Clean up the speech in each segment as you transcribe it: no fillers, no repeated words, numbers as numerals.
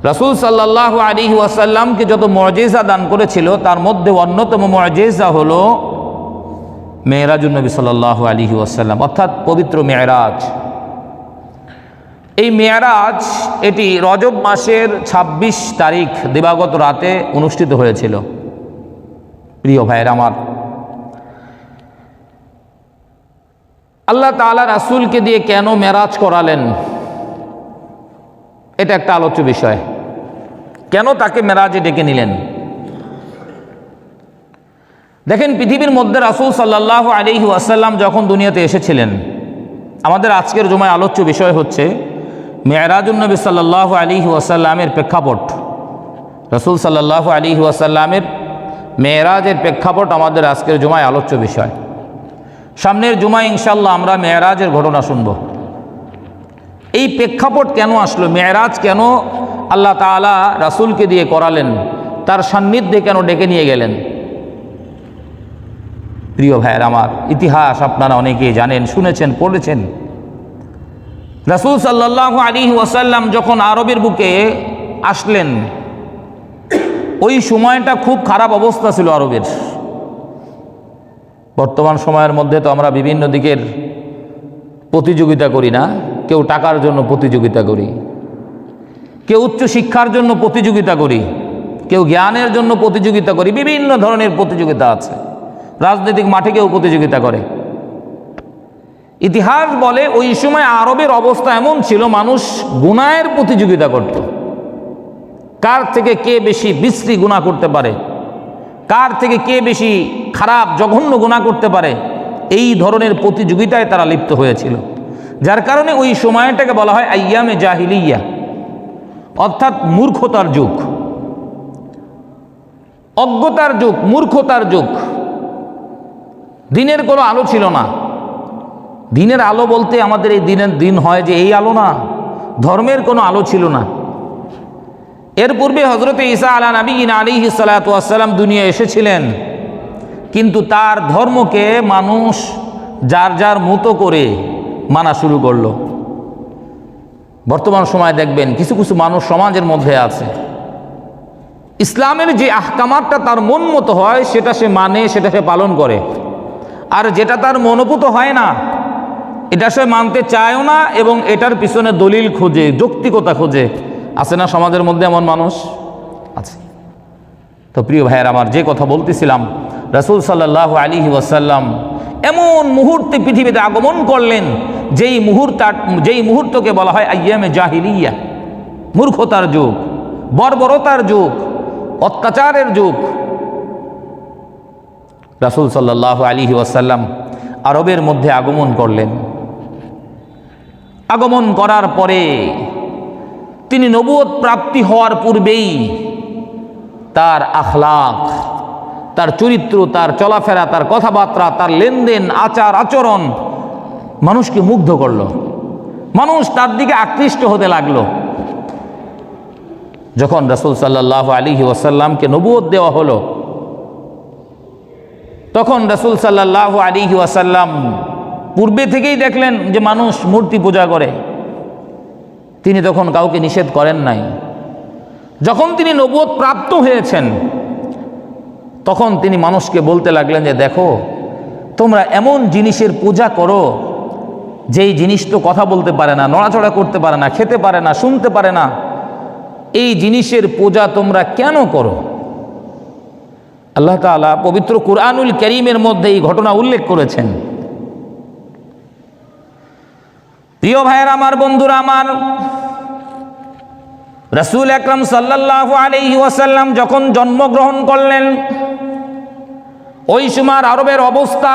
রাসূল সাল্লাল্লাহু আলাইহি ওয়াসাল্লামকে যত মুআজিজা দান করেছিল তার মধ্যে অন্যতম মুআজিজা হলো মেরাজুন নবী সাল্লাল্লাহু আলাইহি ওয়াসাল্লাম, অর্থাৎ পবিত্র মেরাজ। এই মেরাজ এটি রজব মাসের ২৬ তারিখ দিবাগত রাতে অনুষ্ঠিত হয়েছিল। প্রিয় ভাইয়েরা আমার, আল্লাহ তাআলা রাসূলকে দিয়ে কেন মেরাজ করালেন, এটা একটা আলোচ্য বিষয়। কেন তাকে মেরাজে ডেকে নিলেন? দেখেন, পৃথিবীর মধ্যে রাসূল সাল্লাল্লাহু আলাইহি ওয়াসাল্লাম যখন দুনিয়াতে এসেছিলেন, আমাদের আজকের জুমায় আলোচ্য বিষয় হচ্ছে মেরাজুন নবী সাল্লাল্লাহু আলাইহি ওয়াসাল্লামের প্রেক্ষাপট। রাসূল সাল্লাল্লাহু আলাইহি ওয়াসাল্লামের মেরাজের প্রেক্ষাপট আমাদের আজকের জুমায় আলোচ্য বিষয়। সামনের জুমায় ইনশাআল্লাহ আমরা মেরাজের ঘটনা শুনব। এই প্রেক্ষাপট কেন আসলো, মেরাজ কেন আল্লাহ তাআলা রাসূলকে দিয়ে করালেন, তার সান্নিধ্যে কেন ডেকে নিয়ে গেলেন? প্রিয় ভাইয়ের আমার, ইতিহাস আপনারা অনেকেই জানেন, শুনেছেন, পড়েছেন। রাসূল সাল্লাল্লাহু আলাইহি ওয়াসাল্লাম যখন আরবের বুকে আসলেন, ওই সময়টা খুব খারাপ অবস্থা ছিল আরবের। বর্তমান সময়ের মধ্যে তো আমরা বিভিন্ন দিকের প্রতিযোগিতা করি না? কেউ টাকার জন্য প্রতিযোগিতা করি, কেউ উচ্চ শিক্ষার জন্য প্রতিযোগিতা করি, কেউ জ্ঞানের জন্য প্রতিযোগিতা করি, বিভিন্ন ধরনের প্রতিযোগিতা আছে। রাজনৈতিক মাঠে কেউ প্রতিযোগিতা করে। ইতিহাস বলে ওই সময় আরবের অবস্থা এমন ছিল, মানুষ গুনাহের প্রতিযোগিতা করত। কার থেকে কে বেশি বিশ্রী গুনাহ করতে পারে, কার থেকে কে বেশি খারাপ জঘন্য গুনাহ করতে পারে, এই ধরনের প্রতিযোগিতায় তারা লিপ্ত হয়েছিল। যার কারণে ওই সময়টাকে বলা হয় আইয়ামে জাহিলিয়া, অর্থাৎ মূর্খতার যুগ, অজ্ঞতার যুগ, মূর্খতার যুগ। দিনের কোনো আলো ছিল না। দিনের আলো বলতে আমাদের এই দিনের দিন হয় যে এই আলো না, ধর্মের কোনো আলো ছিল না। এর পূর্বে হযরত ঈসা আলাইহিস সালাতু ওয়াস সালাম দুনিয়া এসেছিলেন, কিন্তু তার ধর্মকে মানুষ যার যার মতো করে মানা শুরু করলো। বর্তমান সময় দেখবেন কিছু কিছু মানুষ সমাজের মধ্যে আছে, ইসলামের যে আহকামাতটা তার মন মতো হয় সেটা সে মানে, সেটা সে পালন করে, আর যেটা তার মনোপুত হয় না এটা সে মানতে চায়ও না, এবং এটার পিছনে দলিল খোঁজে, যৌক্তিকতা খোঁজে। আছে না সমাজের মধ্যে এমন মানুষ? আছে। তো প্রিয় ভাইয়ের আমার, যে কথা বলতেছিলাম, রাসূল সাল্লাল্লাহু আলাইহি ওয়াসাল্লাম এমন মুহূর্তে পৃথিবীতে আগমন করলেন যেই মুহূর্তকে বলা হয় আইয়ামে জাহিলিয়া, মূর্খতার যুগ, বর্বরতার যুগ, অত্যাচারের যুগ। রাসূল সাল্লাল্লাহু আলাইহি ওয়াসাল্লাম আরবের মধ্যে আগমন করলেন। আগমন করার পরে তিনি নবুয়ত প্রাপ্তি হওয়ার পূর্বেই তার আখলাক, তার চরিত্র, তার চলাফেরা, তার কথাবার্তা, তার লেনদেন, আচার আচরণ মানুষকে মুগ্ধ করল। মানুষ তার দিকে আকৃষ্ট হতে লাগলো। যখন রাসূল সাল্লাল্লাহু আলাইহি ওয়াসাল্লামকে নবুয়ত দেওয়া হলো, তখন রাসূল সাল্লাল্লাহু আলাইহি ওয়াসাল্লাম পূর্বে থেকেই দেখলেন যে মানুষ মূর্তি পূজা করে। তিনি তখন কাউকে নিষেধ করেন নাই। যখন তিনি নবুয়ত প্রাপ্ত হয়েছেন, তখন তিনি মানুষকে বলতে লাগলেন যে দেখো, তোমরা এমন জিনিসের পূজা করো যেই জিনিস তো কথা বলতে পারে না, নড়াচড়া করতে পারে না, খেতে পারে না, শুনতে পারে না। এই জিনিসের পূজা তোমরা কেন করো? আল্লাহ তাআলা পবিত্র কুরআনুল কারীমের মধ্যে এই ঘটনা উল্লেখ করেছেন। প্রিয় ভাইয়েরা আমার, বন্ধুরা আমার, রাসূল আকরাম সাল্লাল্লাহু আলাইহি ওয়াসাল্লাম যখন জন্মগ্রহণ করলেন, ওই সময় আরবের অবস্থা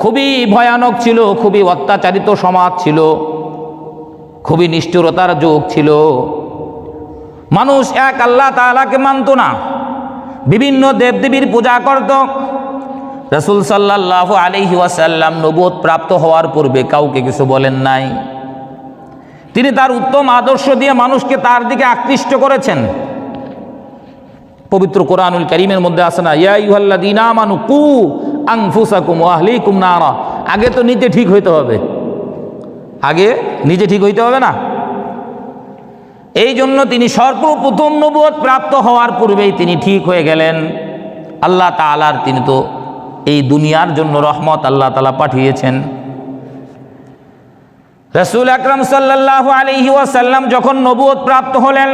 খুবই ভয়ানক ছিল, খুবই অত্যাচারিত সমাজ ছিল, খুবই নিষ্ঠুরতার যুগ ছিল। মানুষ এক আল্লাহ তাআলাকে মানত না, বিভিন্ন দেবদেবীর পূজা করত। রাসূল সাল্লাল্লাহু আলাইহি ওয়াসাল্লাম নবুয়ত প্রাপ্ত হওয়ার পূর্বে কাউকে কিছু বলেন নাই। তিনি তার উত্তম আদর্শ দিয়ে মানুষকে তার দিকে আকৃষ্ট করেছেন। পবিত্র কোরআনুল কারীমের মধ্যে আছে না, ইয়া আইয়ুহাল্লাযীনা আমানু কু আনফুসাকুম ওয়া আহলিকুম নারা। আগে তো নিজে ঠিক হইতে হবে, আগে নিজে ঠিক হইতে হবে না? এই জন্য তিনি সর্বপ্রথম নবুয়ত প্রাপ্ত হওয়ার পূর্বেই তিনি ঠিক হয়ে গেলেন। আল্লাহ তাআলার তিনি তো এই দুনিয়ার জন্য রহমত আল্লাহ তাআলা পাঠিয়েছেন। রাসূল আকরাম সাল্লাল্লাহু আলাইহি ওয়াসাল্লাম যখন নবুয়ত প্রাপ্ত হলেন,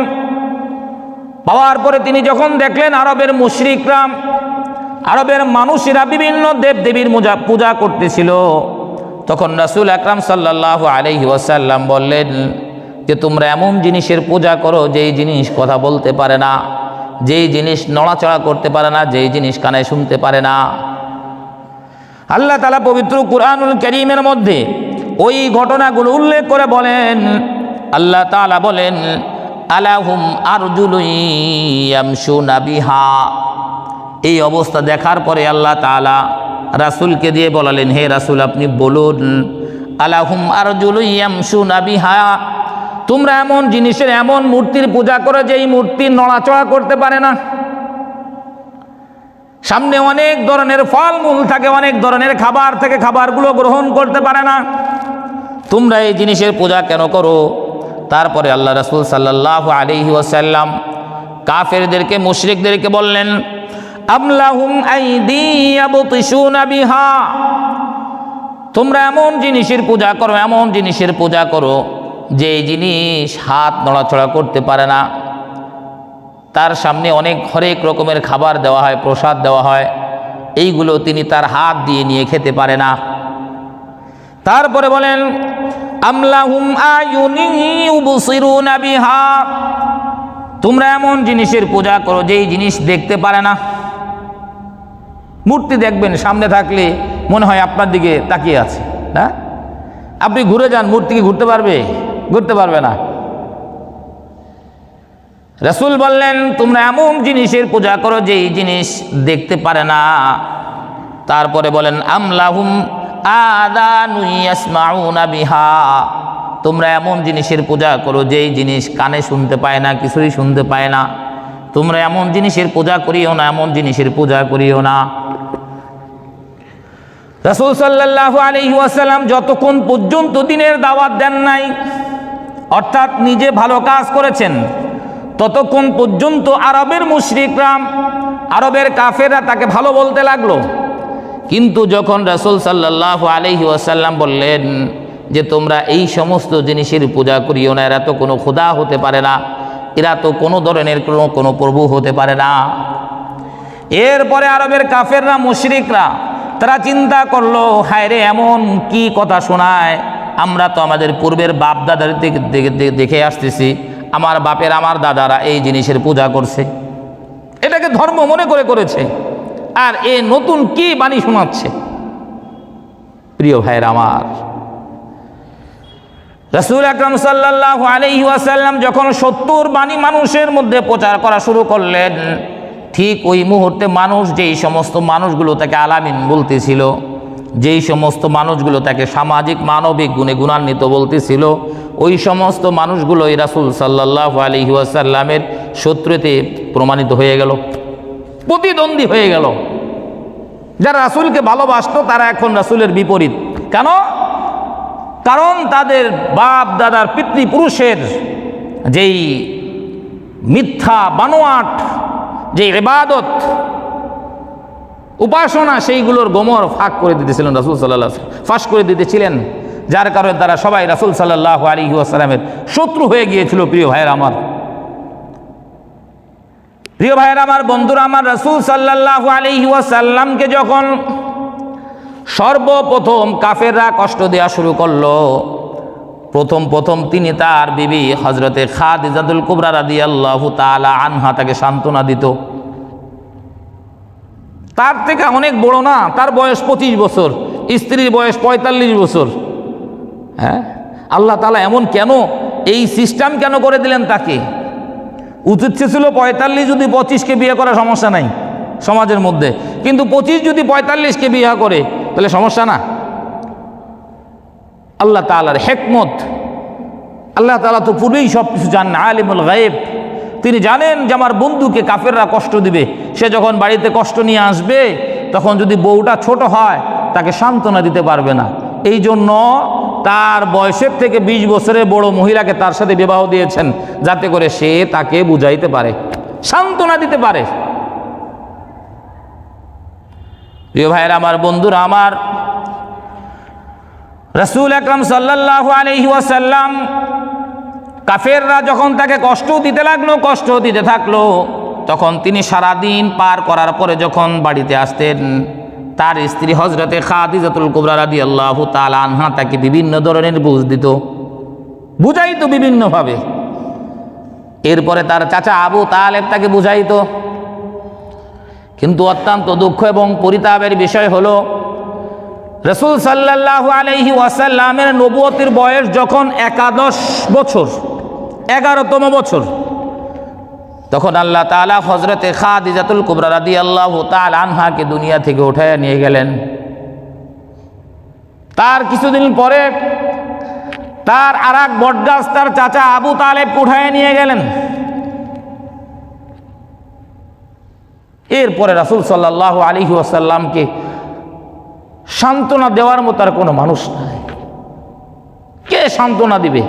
পাওয়ার পরে তিনি যখন দেখলেন আরবের মুশরিকরা, আরবের মানুষেরা বিভিন্ন দেবদেবীর পূজা করতেছিল, তখন রাসূল আকরাম সাল্লাল্লাহু আলাইহি ওয়াসাল্লাম বললেন যে তোমরা এমন জিনিসের পূজা করো যেই জিনিস কথা বলতে পারে না, যেই জিনিস নড়াচড়া করতে পারে না, যেই জিনিস কানে শুনতে পারে না। আল্লাহ তাআলা পবিত্র কুরআনুল কারীমের মধ্যে ওই ঘটনাগুলো উল্লেখ করে বলেন, আল্লাহ তাআলা বলেন আলাহুম আরজুলুন ইয়ামশুনা বিহা। এই অবস্থা দেখার পরে আল্লাহ তাআলা রাসূলকে দিয়ে বলালেন, হে রাসূল আপনি বলুন আলাহুম আরজুলুন ইয়ামশুনা বিহা, তোমরা এমন জিনিসের, এমন মূর্তির পূজা করো যেই মূর্তি নড়াচড়া করতে পারে না, সামনে অনেক ধরনের ফলমূল থাকে, অনেক ধরনের খাবার থাকে, খাবারগুলো গ্রহণ করতে পারে না, তোমরা এই জিনিসের পূজা কেন করো? তারপরে আল্লাহ রাসূল সাল্লাল্লাহু আলাইহি ওয়াসাল্লাম কাফেরদেরকে, মুশরিকদেরকে বললেন আমলাহুম আইদি ইয়াবতিশুনা বিহা, তোমরা এমন জিনিসের পূজা করো, এমন জিনিসের পূজা করো যে জিনিস হাত নড়াচড়া করতে পারে না, তার সামনে অনেক হরেক রকমের খাবার দেওয়া হয়, প্রসাদ দেওয়া হয়, এইগুলো তিনি তার হাত দিয়ে নিয়ে খেতে পারে না। তারপরে বলেন আমলাহুম আয়ুনি ইউবসিরুনা বিহা, তোমরা এমন জিনিসের পূজা করো যেই জিনিস দেখতে পারে না। মূর্তি দেখবেন সামনে থাকলে মনে হয় আপনার দিকে তাকিয়ে আছে, না? আপনি ঘুরে যান, মূর্তি কি ঘুরতে পারবে? ঘুরতে পারবে না। রাসূল বললেন তোমরা এমন জিনিসের পূজা করো যেই জিনিস দেখতে পারে না। তারপরে বলেন আমলাহুম আযানু ইয়াসমাউনা বিহা, তোমরা এমন জিনিসের পূজা করো যেই জিনিস কানে শুনতে পায় না, কিছুই শুনতে পায় না, তোমরা এমন জিনিসের পূজা করিও না, এমন জিনিসের পূজা করিও না। রাসূল সাল্লাল্লাহু আলাইহি ওয়াসাল্লাম যতক্ষণ পর্যন্ত দ্বীনের দাওয়াত দেন নাই, অর্থাৎ নিজে ভালো কাজ করেছেন, ততক্ষণ পর্যন্ত আরবের মুশরিকরা, আরবের কাফেররা তাকে ভালো বলতে লাগলো। কিন্তু যখন রাসূল সাল্লাল্লাহু আলাইহি ওয়াসাল্লাম বললেন যে তোমরা এই সমস্ত জিনিসের পূজা করিও না, এরা তো কোনো খোদা হতে পারে না, এরা তো কোনো ধরনের কোনো প্রভু হতে পারে না, এরপরে আরবের কাফেররা, মুশরিকরা তারা চিন্তা করলো হায় রে, এমন কি কথা শোনায়, আমরা তো আমাদের পূর্বের বাপ দাদার দেখে আসতেছি, আমার বাপের, আমার দাদারা এই জিনিসের পূজা করছে, এটাকে ধর্ম মনে করে করেছে, আর এ নতুন কি বাণী শোনাচ্ছে। প্রিয় ভাইয়ের আমার, রাসূল আকরাম সাল্লাল্লাহু আলাইহি ওয়াসাল্লাম যখন 70 বাণী মানুষের মধ্যে প্রচার করা শুরু করলেন, ঠিক ওই মুহূর্তে মানুষ, যেই সমস্ত মানুষগুলো তাকে আলামিন বলতেছিল, যেই সমস্ত মানুষগুলো তাকে সামাজিক মানবিক গুণে গুণান্বিত বলতেছিল, ওই সমস্ত মানুষগুলোই রাসূল সাল্লাল্লাহু আলাইহি ওয়াসাল্লামের শত্রুতে প্রমাণিত হয়ে গেল, প্রতিদ্বন্দ্বী হয়ে গেল। যারা রাসূলকে ভালোবাসতো তারা এখন রাসূলের বিপরীত। কেন? কারণ তাদের বাপ দাদার পিতৃপুরুষের যেই মিথ্যা বানোয়াট, যে ইবাদত উপাসনা, সেইগুলোর গোমর ফাঁক করে দিতেছিলেন রাসূল সাল্লাল্লাহু আলাইহি ওয়াসাল্লাম, ফাঁস করে দিতেছিলেন, যার কারণে তারা সবাই রাসূল সাল্লাল্লাহু আলাইহি ওয়াসাল্লামের শত্রু হয়ে গিয়েছিল। প্রিয় ভাইয়ের আমার, প্রিয় ভাইয়ের আমার, বন্ধুরা আমার, রাসূল সাল্লাল্লাহু আলাইহি ওয়াসাল্লামকে যখন সর্বপ্রথম কাফেররা কষ্ট দেওয়া শুরু করলো, প্রথম তিনি তার বিবি হযরতে খাদিজাতুল কুবরা রাদিয়াল্লাহু তাআলা আনহা তাকে সান্ত্বনা দিত। তার থেকে অনেক বড় না, তার বয়স 25 বছর, স্ত্রীর বয়স 45 বছর। হ্যাঁ, আল্লাহ তাআলা এমন কেন, এই সিস্টেম কেন করে দিলেন তাকে? উচিত ছিল 45, যদি 25কে বিয়ে করা সমস্যা নাই সমাজের মধ্যে, কিন্তু 25 যদি 45কে বিয়ে করে তাহলে সমস্যা না? আল্লাহ তাআলার হিকমত, আল্লাহ তাআলা তো পূর্বেই সব কিছু জানেন, আলিমুল গায়েব। তিনি জানেন যে আমার বন্ধুকে কাফেররা কষ্ট দিবে, সে যখন বাড়িতে কষ্ট নিয়ে আসবে তখন যদি বউটা ছোট হয় তাকে সান্ত্বনা দিতে পারবে না, এই জন্য তার বয়সের থেকে 20 বছরের বড় মহিলাকে তার সাথে বিবাহ দিয়েছেন, যাতে করে সে তাকে বুঝাইতে পারে, সান্ত্বনা দিতে পারে। প্রিয় ভাইয়েরা আমার, বন্ধুরা আমার, রাসূল আকরাম সাল্লাল্লাহু আলাইহি ওয়াসাল্লাম কাফেররা যখন তাকে কষ্ট দিতে লাগলো, কষ্ট দিতে থাকলো, তখন তিনি সারাদিন পার করার পরে যখন বাড়িতে আসতেন, তার স্ত্রী হযরতে খাদিজাতুল কুবরা রাদিয়াল্লাহু তাআলা আনহা তাকে বিভিন্ন ধরনের বুঝ দিত, বুঝাইতো বিভিন্নভাবে। এরপরে তার চাচা আবু তালেব তাকে বুঝাইতো। কিন্তু অত্যন্ত দুঃখ এবং পরিতাপের বিষয় হলো, রাসূল সাল্লাল্লাহু আলাইহি ওয়াসাল্লামের নবুয়তের বয়স যখন 11 বছর, 11তম বছর, তখন আল্লাহ তাআলা হযরতে খাদিজাতুল কুবরা রাদিয়াল্লাহু তাআলা আনহাকে দুনিয়া থেকে উঠায় নিয়ে গেলেন। তার কিছুদিন পরে তার আরেক বটগাছ তার চাচা আবু তালেবকে উঠায় নিয়ে গেলেন। এরপরে রাসূল সাল্লাল্লাহু আলাইহি ওয়াসাল্লামকে সান্ত্বনা দেওয়ার মতো আর কোনো মানুষ নাই। কে সান্ত্বনা দিবে?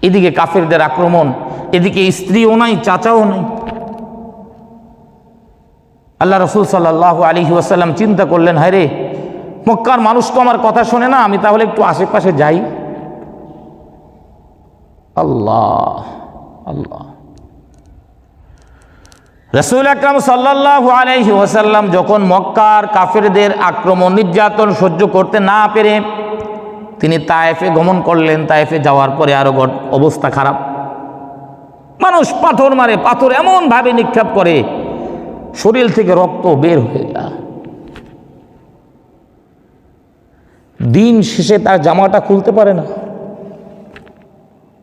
এদিকে কাফেরদের আক্রমণ, এদিকে স্ত্রীও নাই, চাচাও নাই। আল্লাহ রাসূল সাল্লাল্লাহু আলাইহি ওয়াসাল্লাম চিন্তা করলেন, হায় রে, মক্কার মানুষ তো আমার কথা শোনে না, আমি তাহলে একটু আশেপাশে যাই। আল্লাহ আল্লাহ। রাসূল আকরাম সাল্লাল্লাহু আলাইহি ওয়াসাল্লাম যখন মক্কার কাফেরদের আক্রমণ নির্যাতন সহ্য করতে না পেরে তিনি তায়েফে গমন করলেন। তায়েফে যাওয়ার পরে আরো অবস্থা খারাপ। মানুষ পাথর মারে, পাথর এমন ভাবে নিক্ষেপ করে শরীর থেকে রক্ত বের হয়ে যায়। দিন শেষে তার জামাটা খুলতে পারে না,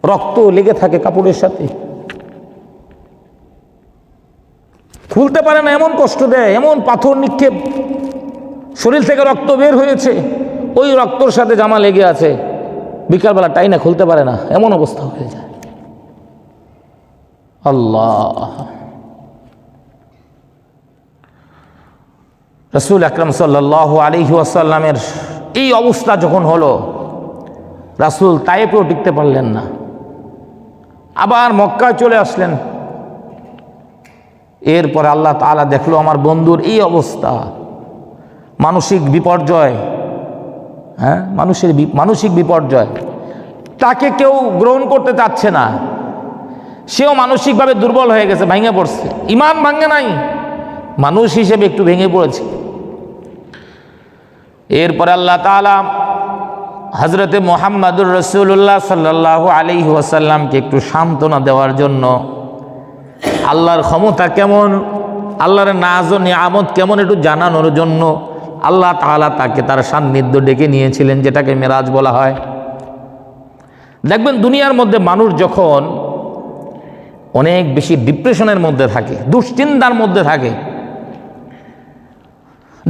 রক্ত লেগে থাকে কাপড়ের সাথে, খুলতে পারে না, এমন কষ্ট দেয়, এমন পাথর নিক্ষেপ, শরীর থেকে রক্ত বের হয়েছে, ওই রক্তর সাথে জামা লেগে আছে, বিকালবেলা টাইনা খুলতে পারে না, এমন অবস্থা হয়ে যায়। আল্লাহ। রাসূল আকরাম সাল্লাল্লাহু আলাইহি ওয়াসাল্লামের এই অবস্থা যখন হলো, রাসূল তায়েফেও টিকতে পারলেন না, আবার মক্কায় চলে আসলেন। এরপর আল্লাহ তাআলা দেখলো আমার বন্ধুর এই অবস্থা, মানসিক বিপর্যয়, হ্যাঁ, মানসিক বিপর্যয়, তাকে কেউ গ্রহণ করতে চাচ্ছে না, সেও মানসিকভাবে দুর্বল হয়ে গেছে, ভেঙে পড়ছে। ঈমান ভাঙে নাই, মানুষ হিসেবে একটু ভেঙে পড়েছে। এরপর আল্লাহ তাআলা হযরতে মুহাম্মদুর রাসূলুল্লাহ সাল্লাল্লাহু আলাইহি ওয়াসাল্লামকে একটু সান্ত্বনা দেওয়ার জন্য, আল্লাহর ক্ষমতা কেমন, আল্লাহর নাজ ও নিয়ামত কেমন একটু জানানোর জন্য আল্লাহ তাআলা তাকে তার সান্নিধ্য ডেকে নিয়েছিলেন, যেটাকে মেরাজ বলা হয়। দেখবেন দুনিয়ার মধ্যে মানুষ যখন অনেক বেশি ডিপ্রেশনের মধ্যে থাকে, দুশ্চিন্তার মধ্যে থাকে,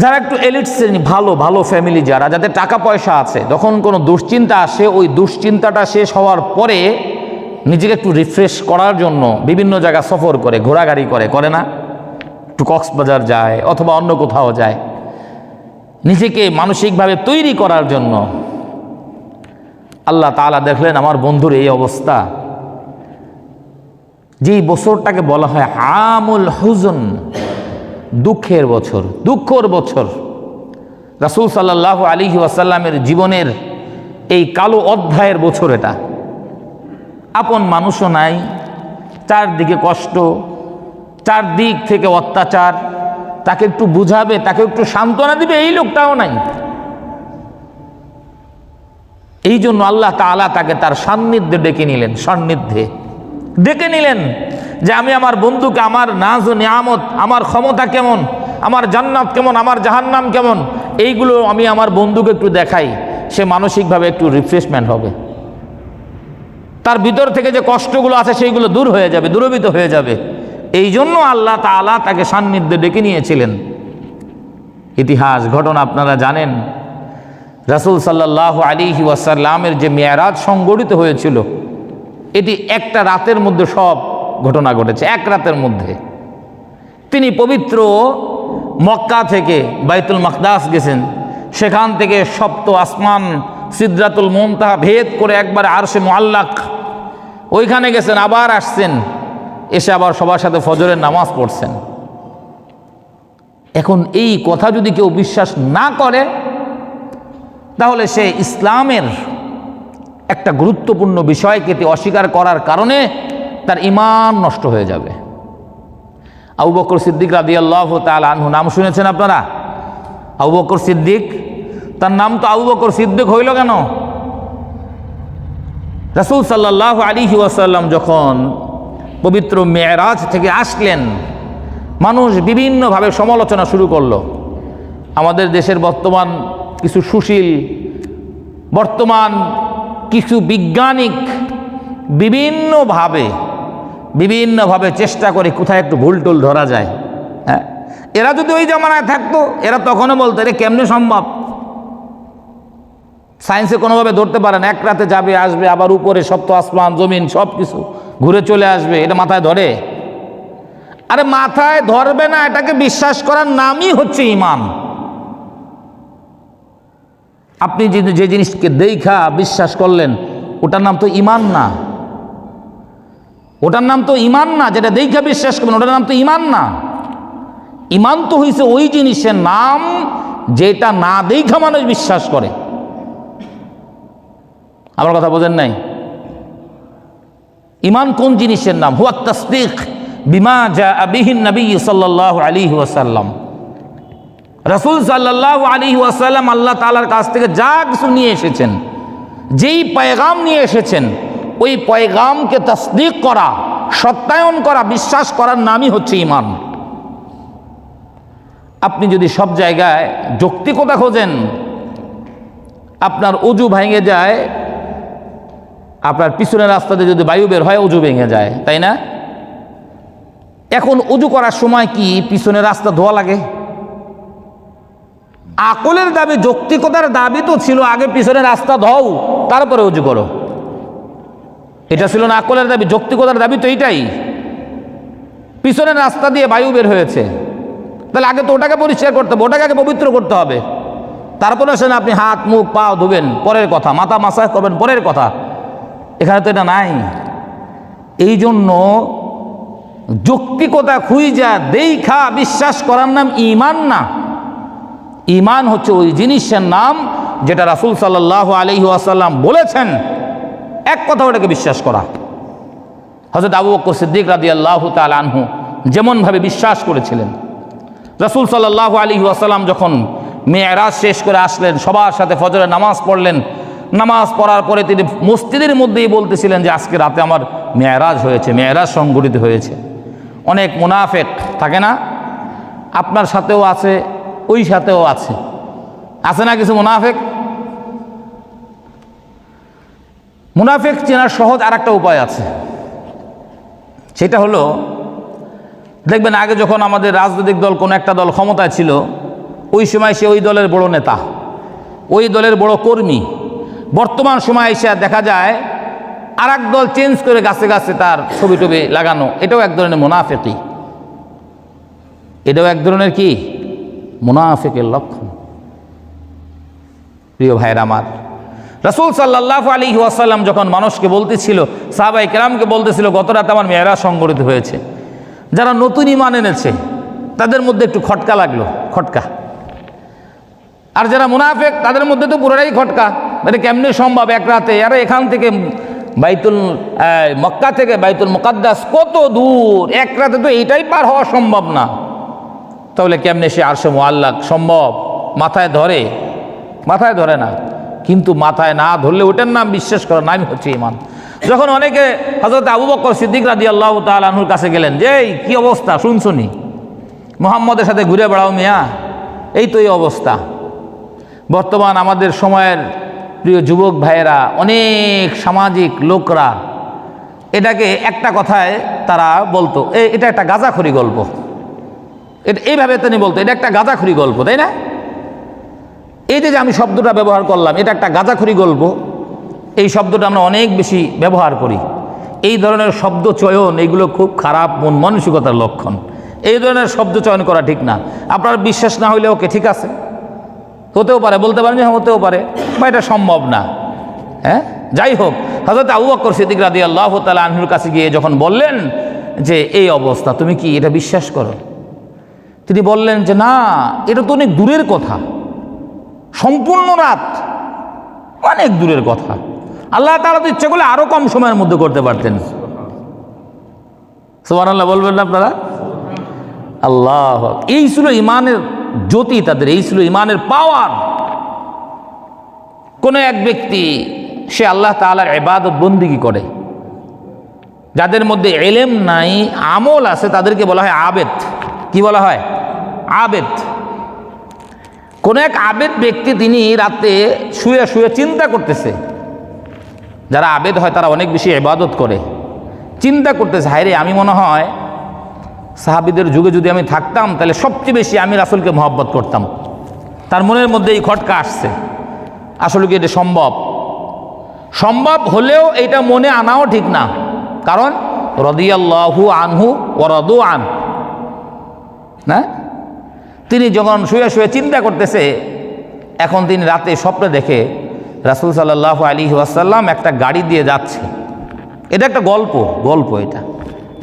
যারা একটু এলিট শ্রেণী, ভালো ভালো ফ্যামিলি, যাদের টাকা পয়সা আছে, যখন কোনো দুশ্চিন্তা আসে, ওই দুশ্চিন্তাটা শেষ হওয়ার পরে নিজেকে একটু রিফ্রেশ করার জন্য বিভিন্ন জায়গা সফর করে, ঘোরাঘুরি করে না, একটু কক্সবাজার যায় অথবা অন্য কোথাও যায়, নিজেকে মানসিকভাবে তৈরি করার জন্য। আল্লাহ তাআলা দেখলেন আমার বন্ধুর এই অবস্থা, যেই বছরটাকে বলা হয় আমুল হুজন, দুঃখের বছর, দুঃখর বছর। রাসূল সাল্লাল্লাহু আলাইহি ওয়াসাল্লামের জীবনের এই কালো অধ্যায়ের বছর এটা। আপন মানুষও নাই, চারদিকে কষ্ট, চারদিক থেকে অত্যাচার, তাকে একটু বুঝাবে, তাকে একটু সান্ত্বনা দিবে, এই লোকটাও নাই। এই জন্য আল্লাহ তাআলা তাকে তার সান্নিধ্যে ডেকে নিলেন, সান্নিধ্যে ডেকে নিলেন যে আমি আমার বন্ধুকে আমার নাজ ও নিয়ামত, আমার ক্ষমতা কেমন, আমার জান্নাত কেমন, আমার জাহান্নাম কেমন, এইগুলো আমি আমার বন্ধুকে একটু দেখাই, সে মানসিকভাবে একটু রিফ্রেশমেন্ট হবে, তার ভিতর থেকে যে কষ্টগুলো আছে সেইগুলো দূর হয়ে যাবে, দূরীভূত হয়ে যাবে। এই জন্য আল্লাহ তাআলা তাকে সান্নিধ্যে ডেকে নিয়েছিলেন। ইতিহাস ঘটনা আপনারা জানেন, রাসূল সাল্লাল্লাহু আলাইহি ওয়াসাল্লামের যে মেরাজ সংগঠিত হয়েছিল, এটি একটা রাতের মধ্যে সব ঘটনা ঘটেছে, এক রাতের মধ্যে। তিনি পবিত্র মক্কা থেকে বাইতুল মাকদাস গেছেন, সেখান থেকে সপ্ত আসমান সিদরাতুল মুনতাহা ভেদ করে একবার আরশে মুআল্লাক ওইখানে গেছেন, আবার আসছেন, এসে আবার সবার সাথে ফজরের নামাজ পড়ছেন। এখন এই কথা যদি কেউ বিশ্বাস না করে তাহলে সে ইসলামের একটা গুরুত্বপূর্ণ বিষয়কে অস্বীকার করার কারণে তার ঈমান নষ্ট হয়ে যাবে। আবু বকর সিদ্দিক রাদিয়াল্লাহু তাআলা আনহু নাম শুনেছেন আপনারা? আবু বকর সিদ্দিক, তার নাম তো আবু বকর সিদ্দিক হইল কেন? রাসূল সাল্লাল্লাহু আলাইহি ওয়াসাল্লাম যখন পবিত্র মেরাজ থেকে আসলেন, মানুষ বিভিন্নভাবে সমালোচনা শুরু করলো। আমাদের দেশের বর্তমান কিছু সুশীল, বর্তমান কিছু বৈজ্ঞানিক বিভিন্নভাবে চেষ্টা করে কোথায় একটু ভুল টুল ধরা যায়। হ্যাঁ, এরা যদি ওই জামানায় থাকতো এরা তখনও বলতো এটা কেমনে সম্ভব, সায়েন্সে কোনোভাবে ধরতে পারেন, এক রাতে যাবে আসবে, আবার উপরে সপ্ত আসমান জমিন সব কিছু ঘুরে চলে আসবে, এটা মাথায় ধরে? আরে মাথায় ধরবে না, এটাকে বিশ্বাস করার নামই হচ্ছে ঈমান। আপনি যে জিনিসকে দেখা বিশ্বাস করলেন ওটার নাম তো ঈমান না, ওটার নাম তো ঈমান না। যেটা দেখা বিশ্বাস করবেন ওটার নাম তো ঈমান না। ঈমান তো হইছে ওই জিনিসের নাম যেটা না দেখা মানুষ বিশ্বাস করে। আমার কথা বোঝেন নাই? ঈমান কোন জিনিসের নাম? হুয়া তাসদীক বিমা জাআ বিহি নবী সাল্লাল্লাহু আলাইহি ওয়াসাল্লাম। রাসূল সাল্লাল্লাহু আলাইহি ওয়াসাল্লাম আল্লাহ তাআলার কাছ থেকে যা কিছু নিয়ে এসেছেন, যেই পয়গাম নিয়ে এসেছেন, ওই পয়গামকে তাসদীক করা, সত্যায়ন করা, বিশ্বাস করার নামই হচ্ছে ঈমান। আপনি যদি সব জায়গায় যৌক্তিকতা খোঁজেন, আপনার অজু ভেঙে যায়, আপনার পিছনের রাস্তাতে যদি বায়ু বের হয় অজু ভেঙে যায়, তাই না? এখন অজু করার সময় কি পিছনের রাস্তা ধোয়া লাগে? আকলের দাবি, যৌক্তিকতার দাবি তো ছিল আগে পিছনের রাস্তা ধোও তারপরে অজু করো। এটা ছিল না আকলের দাবি, যৌক্তিকতার দাবি তো এইটাই। পিছনের রাস্তা দিয়ে বায়ু বের হয়েছে, তাহলে আগে তো ওটাকে পরিষ্কার করতে হবে, ওটাকে আগে পবিত্র করতে হবে, তারপরে আসেন আপনি হাত মুখ পা ধুবেন, পরের কথা, মাথা মাসাজ করবেন, পরের কথা। এখানে তো এটা নাই। এই জন্য যৌক্তিকতা খুঁজা দেখা বিশ্বাস করার নাম ঈমান না। ঈমান হচ্ছে ওই জিনিসের নাম যেটা রাসূল সাল্লাল্লাহু আলাইহি ওয়াসাল্লাম বলেছেন, এক কথা ওটাকে বিশ্বাস করা। হযরত আবু বকর সিদ্দিক রাদিয়াল্লাহু তাআলা আনহু যেমনভাবে বিশ্বাস করেছিলেন, রাসূল সাল্লাল্লাহু আলাইহি ওয়াসাল্লাম যখন মেরাজ শেষ করে আসলেন, সবার সাথে ফজরের নামাজ পড়লেন, নামাজ পড়ার পরে তিনি মসজিদের মধ্যেই বলতেছিলেন যে আজকে রাতে আমার মেরাজ হয়েছে, মেরাজ সংঘটিত হয়েছে। অনেক মুনাফিক থাকে না, আপনার সাথেও আছে, ওই সাথেও আছে, আছে না কিছু মুনাফিক? মুনাফিক চেনার সহজ আর একটা উপায় আছে, সেটা হলো দেখবেন আগে যখন আমাদের রাজনৈতিক দল কোনো একটা দল ক্ষমতায় ছিল, ওই সময় সে ওই দলের বড় নেতা, ওই দলের বড় কর্মী। বর্তমান সময় এসে দেখা যায় আর এক দল চেঞ্জ করে গাছে গাছে তার ছবি টবি লাগানো, এটাও এক ধরনের মুনাফিকি, এটাও এক ধরনের কি মুনাফিকের লক্ষণ। প্রিয় ভাইরা আমার, রাসূল সাল্লাল্লাহু আলাইহি ওয়াসাল্লাম যখন মানুষকে বলতেছিল, সাহাবায়ে কেরামকে বলতেছিল গত রাতে আমার মেরাজ সংঘটিত হয়েছে, যারা নতুন ঈমান এনেছে তাদের মধ্যে একটু খটকা লাগলো, খটকা। আর যারা মুনাফিক তাদের মধ্যে তো পুরোটাই খটকা, মানে কেমনে সম্ভব এক রাতে? আরে এখান থেকে মক্কা থেকে বাইতুল মুকাদ্দাস কত দূর, এক রাতে তো এইটাই পার হওয়া সম্ভব না, তাহলে কেমনে সে আরশে মুআল্লাক সম্ভব? মাথায় ধরে? মাথায় ধরে না। কিন্তু মাথায় না ধরলে ওটার নাম বিশ্বাস করার নামই হচ্ছে ঈমান। যখন অনেকে হযরত আবু বকর সিদ্দিক রাদিয়াল্লাহু তাআলা আনহুর কাছে গেলেন যে এই কি অবস্থা শুনছনি, মুহাম্মদের সাথে ঘুরে বেড়াও মিয়া, এই তো এই অবস্থা। বর্তমান আমাদের সময়ের প্রিয় যুবক ভাইয়েরা, অনেক সামাজিক লোকরা এটাকে একটা কথায় তারা বলতো এটা একটা গাঁজাখড়ি গল্প, এটা এইভাবে তিনি বলতো এটা একটা গাঁজাখড়ি গল্প, তাই না? এই যে আমি শব্দটা ব্যবহার করলাম, এটা একটা গাঁজাখড়ি গল্প, এই শব্দটা আমরা অনেক বেশি ব্যবহার করি। এই ধরনের শব্দ চয়ন এগুলো খুব খারাপ মন মানসিকতার লক্ষণ। এই ধরনের শব্দ চয়ন করা ঠিক না। আপনার বিশ্বাস না হইলে ওকে ঠিক আছে, হতেও পারে, বলতে পারেন যে হ্যাঁ হতেও পারে, বা এটা সম্ভব না। হ্যাঁ, যাই হোক, হযরত আবু বকর সিদ্দিক রাদিয়াল্লাহু তাআলা আনহুর কাছে গিয়ে যখন বললেন যে এই অবস্থা, তুমি কি এটা বিশ্বাস করো? তিনি বললেন যে না, এটা তো অনেক দূরের কথা, সম্পূর্ণ রাত অনেক দূরের কথা। আল্লাহ তাআলা তো ইচ্ছে করলে আরো কম সময়ের মধ্যে করতে পারতেন। সুবহানাল্লাহ বলবেন না আপনারা? আল্লাহ, এই ছিল ইমানের জ্যোতি তাদের, এই ছিল ইমানের পাওয়ার। কোন এক ব্যক্তি সে আল্লাহ তাআলার ইবাদত বন্দেগী করে, যাদের মধ্যে ইলম নাই আমল আছে, তাদেরকে বলা হয় আবেদ। কি বলা হয়? আবেদ। কোন এক আবেদ ব্যক্তি তিনি রাতে শুয়ে শুয়ে চিন্তা করতেছে। যারা আবেদ হয় তারা অনেক বেশি ইবাদত করে, চিন্তা করতেছে, হায় রে, আমি মনে হয় সাহাবীদের যুগে যদি আমি থাকতাম তাহলে সবচেয়ে বেশি আমি রাসূলকে মহব্বত করতাম। তার মনের মধ্যে এই খটকা আসছে। আসলে কি এটা সম্ভব? সম্ভব হলেও এটা মনে আনাও ঠিক না, কারণ রাদিয়াল্লাহু আনহু ওয়া রাদু আন, না? তিনি যখন শুয়ে শুয়ে চিন্তা করতেছে, এখন তিনি রাতে স্বপ্নে দেখে রাসূল সাল্লাল্লাহু আলাইহি ওয়াসাল্লাম একটা গাড়ি দিয়ে যাচ্ছে। এটা একটা গল্প,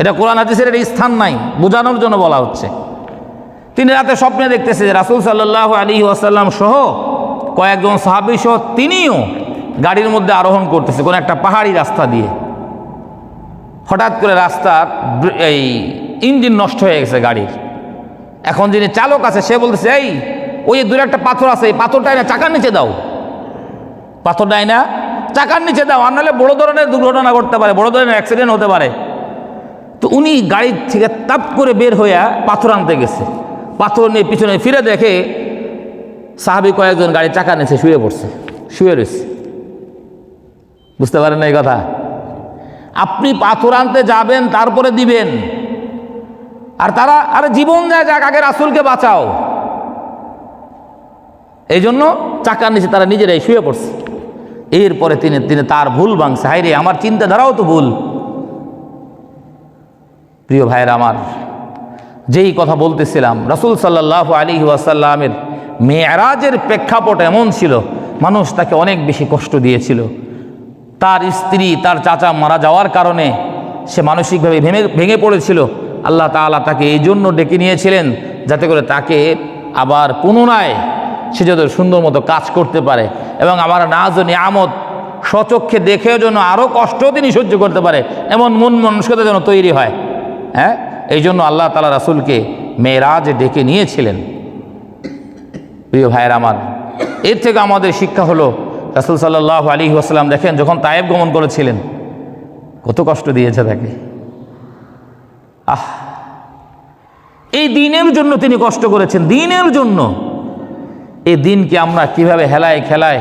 এটা কোরআন হাদিসের একটা স্থান নাই, বোঝানোর জন্য বলা হচ্ছে। তিনি রাতে স্বপ্নে দেখতেছে যে রাসূল সাল্লাল্লাহু আলাইহি ওয়াসাল্লাম সহ কয়েকজন সাহাবী সহ তিনিও গাড়ির মধ্যে আরোহণ করতেছে কোন একটা পাহাড়ি রাস্তা দিয়ে। হঠাৎ করে রাস্তার এই ইঞ্জিন নষ্ট হয়ে গেছে গাড়ির। এখন যিনি চালক আছে সে বলতেছে, এই ওই দূরে একটা পাথর আছে, এই পাথরটাই না চাকার নিচে দাও, পাথরটাই না চাকার নিচে দাও, আর নাহলে বড় ধরনের দুর্ঘটনা ঘটতে পারে, বড় ধরনের অ্যাক্সিডেন্ট হতে পারে। তো উনি গাড়ির থেকে তাপ করে বের হইয়া পাথর আনতে গেছে। পাথর নিয়ে পিছনে ফিরে দেখে সাহাবী কয়েকজন গাড়ির চাকার নিচে শুয়ে পড়ছে, শুয়ে রয়েছে। বুঝতে পারেন না এই কথা? আপনি পাথর আনতে যাবেন, তারপরে দিবেন, আর তারা আরে জীবন যায় যাক, আগে রাসূলকে বাঁচাও। এই জন্য চাকার নিচে তারা নিজেরাই শুয়ে পড়ছে। এরপরে তিনি তার ভুল ভাঙছে, হায় রে, আমার চিন্তাধারাও তো ভুল। প্রিয় ভাইয়েরা আমার, যেই কথা বলতেছিলাম, রাসূল সাল্লাল্লাহু আলাইহি ওয়াসাল্লামের মেরাজের প্রেক্ষাপট এমন ছিল, মানুষ তাকে অনেক বেশি কষ্ট দিয়েছিল। তার স্ত্রী, তার চাচা মারা যাওয়ার কারণে সে মানসিকভাবে ভেঙে পড়েছিল। আল্লাহ তাআলা তাকে এই জন্য ডেকে নিয়েছিলেন যাতে করে তাকে আবার পুনরায় সে যাতে সুন্দর মতো কাজ করতে পারে, এবং আমার নাজ ও নিয়ামত স্বচক্ষে দেখেও যেন আরও কষ্ট তিনি সহ্য করতে পারে, এমন মন মানসিকতা যেন তৈরি হয়। হ্যাঁ, এই জন্য আল্লাহ তাআলা রাসূলকে মেরাজে ডেকে নিয়েছিলেন। প্রিয় ভাইয়ের আমার, এর থেকে আমাদের শিক্ষা হলো, রাসূল সাল্লাল্লাহু আলাইহি ওয়াসাল্লাম দেখেন যখন তায়েব গমন করেছিলেন কত কষ্ট দিয়েছে তাকে। এই দ্বীনের জন্য তিনি কষ্ট করেছেন, দ্বীনের জন্য। এই দ্বীনকে আমরা কিভাবে হেলায় খেলায়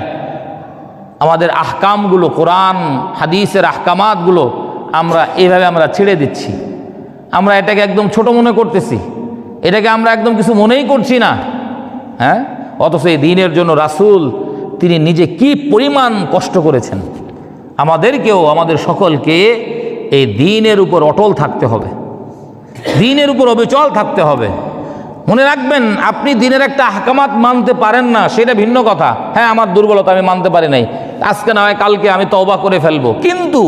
আমাদের আহকামগুলো, কোরআন হাদিসের আহকামাতগুলো আমরা ছেড়ে দিচ্ছি। আমরা এটাকে একদম ছোট মনে করতেছি, এটাকে আমরা একদম কিছু মনেই করছি না। হ্যাঁ, অথচ এই দ্বীনের জন্য রাসূল তিনি নিজে কি পরিমাণ কষ্ট করেছেন। আমাদেরকেও, আমাদের সকলকে এই দ্বীনের উপর অটল থাকতে হবে, দ্বীনের উপর অবিচল থাকতে হবে। মনে রাখবেন, আপনি দ্বীনের একটা আহকামাত মানতে পারেন না, সেটা ভিন্ন কথা। হ্যাঁ, আমার দুর্বলতা, আমি মানতে পারি নাই, আজকে না হয় কালকে আমি তওবা করে ফেলবো। কিন্তু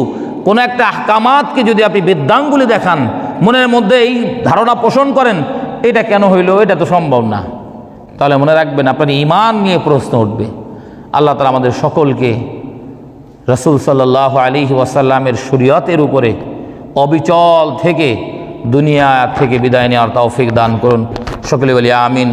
কোনো একটা আহকামাতকে যদি আপনি বেদাঙ্গুলি দেখান, মনের মধ্যে এই ধারণা পোষণ করেন এটা কেন হইল, এটা তো সম্ভব না, তাহলে মনে রাখবেন আপনার ঈমান নিয়ে প্রশ্ন উঠবে। আল্লাহ তাআলা আমাদের সকলকে রাসূল সাল্লাল্লাহু আলাইহি ওয়াসাল্লামের শরীয়তের উপরে অবিচল থেকে দুনিয়া থেকে বিদায় নেওয়ার তৌফিক দান করুন। সকলে বলি আমিন।